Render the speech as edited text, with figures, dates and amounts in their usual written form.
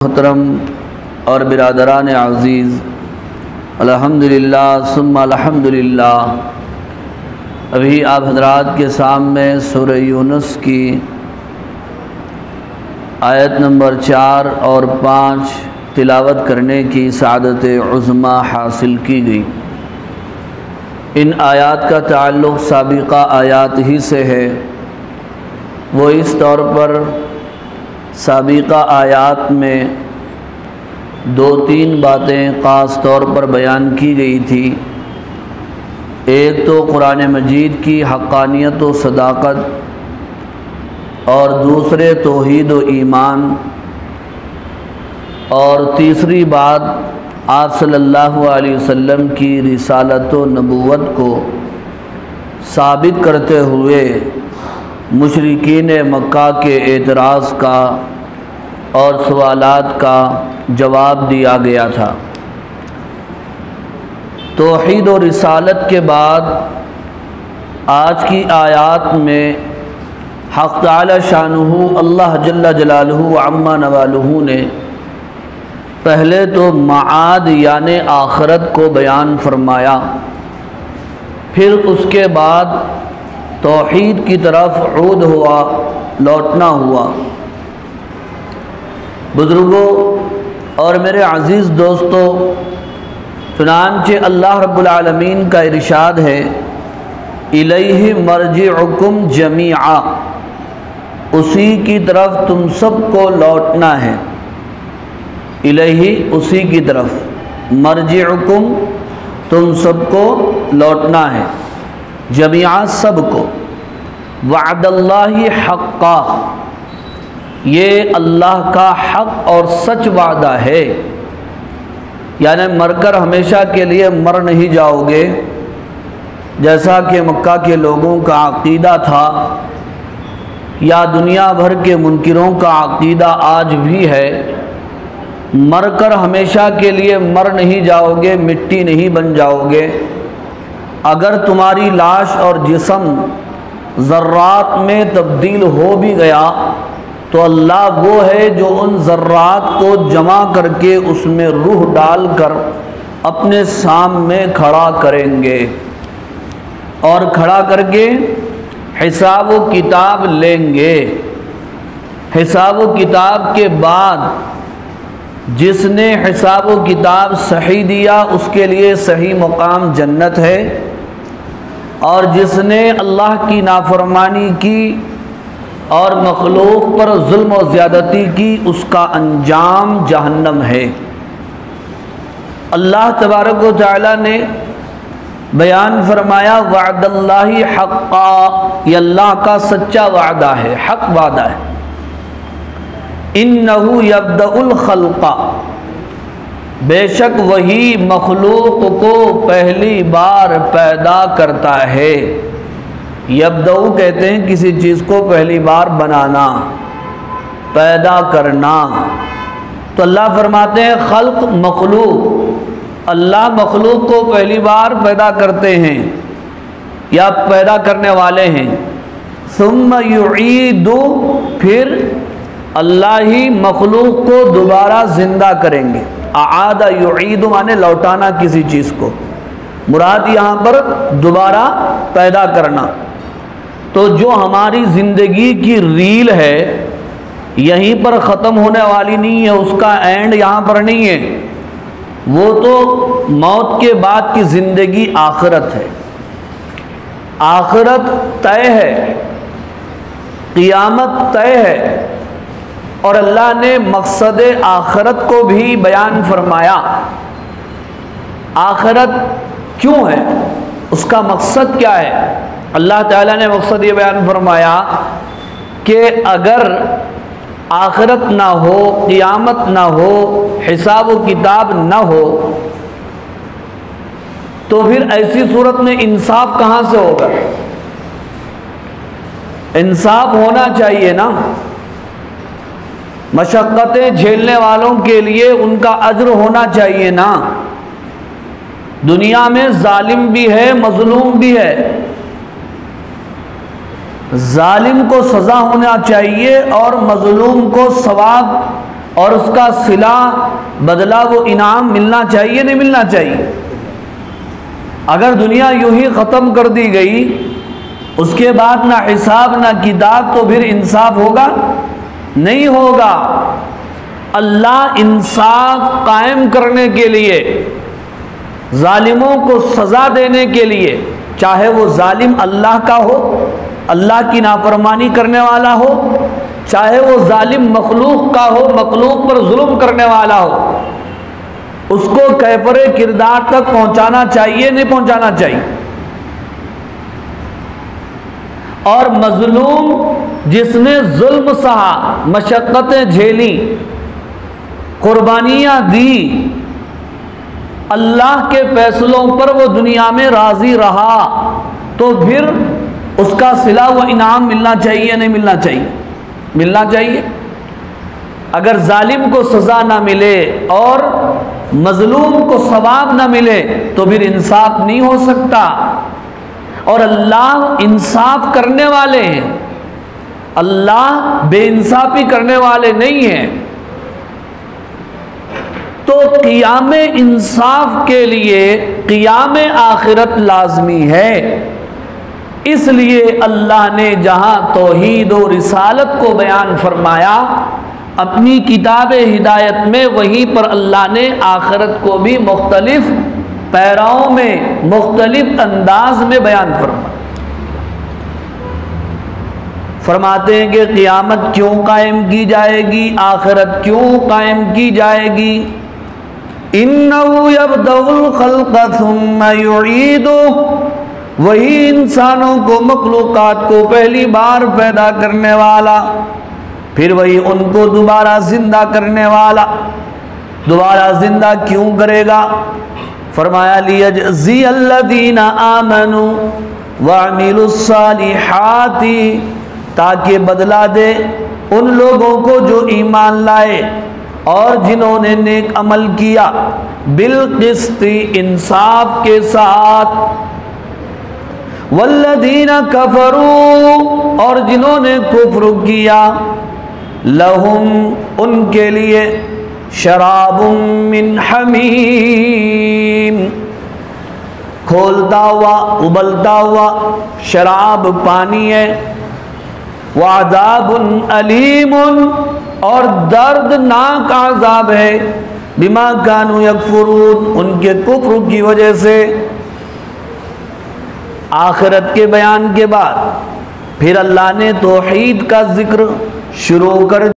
محترم اور برادران عزیز، الحمدللہ ثم الحمدللہ۔ ابھی آپ حضرات کے سامنے سورہ یونس کی آیت نمبر 4 اور 5 تلاوت کرنے کی سعادت عظمیٰ حاصل کی گئی۔ ان آیات کا تعلق سابقہ آیات ہی سے ہے۔ وہ اس طور پر سابقہ آیات میں 2-3 باتیں خاص طور پر بیان کی گئی تھی۔ ایک تو قرآن مجید کی حقانیت و صداقت، اور دوسرے توحید و ایمان، اور تیسری بات آپ صلی اللہ علیہ وسلم کی رسالت و نبوت کو ثابت کرتے ہوئے مشرکین مکہ کے اعتراض کا اور سوالات کا جواب دیا گیا تھا۔ توحید و رسالت کے بعد آج کی آیات میں حق تعالی شانہ اللہ جل جلالہ وعما نوالہ نے پہلے تو معاد یعنی آخرت کو بیان فرمایا، پھر اس کے بعد توحید کی طرف عود ہوا، لوٹنا ہوا۔ بزرگوں اور میرے عزیز دوستو، چنانچہ اللہ رب العالمین کا ارشاد ہے، الیہ مرجعکم جمیعا، اسی کی طرف تم سب کو لوٹنا ہے۔ الیہ، اسی کی طرف، مرجعکم، تم سب کو لوٹنا ہے، جمیعا، سب کو۔ وعد اللہ حقا، یہ اللہ کا حق اور سچ وعدہ ہے، یعنی مر کر ہمیشہ کے لیے مر نہیں جاؤ گے، جیسا کہ مکہ کے لوگوں کا عقیدہ تھا یا دنیا بھر کے منکروں کا عقیدہ آج بھی ہے۔ مر کر ہمیشہ کے لیے مر نہیں جاؤ گے، مٹی نہیں بن جاؤ گے۔ اگر تمہاری لاش اور جسم ذرات میں تبدیل ہو بھی گیا تو اللہ وہ ہے جو ان ذرات کو جمع کر کے اس میں روح ڈال کر اپنے سامنے کھڑا کریں گے، اور کھڑا کر کے حساب و کتاب لیں گے۔ حساب و کتاب کے بعد جس نے حساب و کتاب صحیح دیا اس کے لیے صحیح مقام جنت ہے، اور جس نے اللہ کی نافرمانی کی اور مخلوق پر ظلم و زیادتی کی اس کا انجام جہنم ہے۔ اللہ تبارک و تعالی نے بیان فرمایا، وعد اللہ حقا، یہ اللہ کا سچا وعدہ ہے، حق وعدہ ہے۔ انہ یبدأ الخلق، بے شک وہی مخلوق کو پہلی بار پیدا کرتا ہے۔ یبدأ کہتے ہیں کسی چیز کو پہلی بار بنانا، پیدا کرنا۔ تو اللہ فرماتے ہیں خلق، مخلوق، اللہ مخلوق کو پہلی بار پیدا کرتے ہیں یا پیدا کرنے والے ہیں۔ ثم یعید، پھر اللہ ہی مخلوق کو دوبارہ زندہ کریں گے۔ اعاد یعید مانے لوٹانا کسی چیز کو، مراد یہاں پر دوبارہ پیدا کرنا۔ تو جو ہماری زندگی کی ریل ہے یہیں پر ختم ہونے والی نہیں ہے، اس کا اینڈ یہاں پر نہیں ہے، وہ تو موت کے بعد کی زندگی آخرت ہے۔ آخرت طے ہے، قیامت طے ہے، اور اللہ نے مقصد آخرت کو بھی بیان فرمایا۔ آخرت کیوں ہے، اس کا مقصد کیا ہے؟ اللہ تعالیٰ نے مقصد یہ بیان فرمایا کہ اگر آخرت نہ ہو، قیامت نہ ہو، حساب و کتاب نہ ہو تو پھر ایسی صورت میں انصاف کہاں سے ہوگا؟ انصاف ہونا چاہیے نا۔ مشقتیں جھیلنے والوں کے لیے ان کا اجر ہونا چاہیے نا۔ دنیا میں ظالم بھی ہے، مظلوم بھی ہے، ظالم کو سزا ہونا چاہیے اور مظلوم کو ثواب اور اس کا صلہ بدلہ وہ انعام ملنا چاہیے نہیں ملنا چاہیے؟ اگر دنیا یوں ہی ختم کر دی گئی، اس کے بعد نہ حساب نہ کتاب، تو پھر انصاف ہوگا؟ نہیں ہوگا۔ اللہ انصاف قائم کرنے کے لیے، ظالموں کو سزا دینے کے لیے، چاہے وہ ظالم اللہ کا ہو، اللہ کی نافرمانی کرنے والا ہو، چاہے وہ ظالم مخلوق کا ہو، مخلوق پر ظلم کرنے والا ہو، اس کو کیفر کردار تک پہنچانا چاہیے نہیں پہنچانا چاہیے؟ اور مظلوم جس نے ظلم سہا، مشقتیں جھیلی، قربانیاں دی، اللہ کے فیصلوں پر وہ دنیا میں راضی رہا، تو پھر اس کا صلہ و انعام ملنا چاہیے نہیں ملنا چاہیے؟ ملنا چاہیے۔ اگر ظالم کو سزا نہ ملے اور مظلوم کو ثواب نہ ملے تو پھر انصاف نہیں ہو سکتا۔ اور اللہ انصاف کرنے والے ہیں، اللہ بے انصافی کرنے والے نہیں ہیں۔ تو قیام انصاف کے لیے قیام آخرت لازمی ہے۔ اس لیے اللہ نے جہاں توحید و رسالت کو بیان فرمایا اپنی کتاب ہدایت میں، وہیں پر اللہ نے آخرت کو بھی مختلف پیراؤں میں مختلف انداز میں بیان فرماتے ہیں کہ قیامت کیوں قائم کی جائے گی، آخرت کیوں قائم کی جائے گی۔ اِنَّهُ يَبْدَأُ الْخَلْقَ ثُمَّ يُعِيدُهُ، وہی انسانوں کو، مخلوقات کو پہلی بار پیدا کرنے والا، پھر وہی ان کو دوبارہ زندہ کرنے والا۔ دوبارہ زندہ کیوں کرے گا؟ فرمایا لِيَجْزِيَ الَّذِينَ آمَنُوا وَعَمِلُوا الصَّالِحَاتِ، تاکہ بدلہ دے ان لوگوں کو جو ایمان لائے اور جنہوں نے نیک عمل کیا، بالقسط، انصاف کے ساتھ، والذین کفروا، اور جنہوں نے کفر کیا، لہم، ان کے لیے، شراب من حمیم، کھولتا ہوا ابلتا ہوا شراب پانی ہے، وعذاب علیم، اور دردناک عذاب ہے، بما کانوا یکفرون، ان کے کفر کی وجہ سے۔ آخرت کے بیان کے بعد پھر اللہ نے توحید کا ذکر شروع کر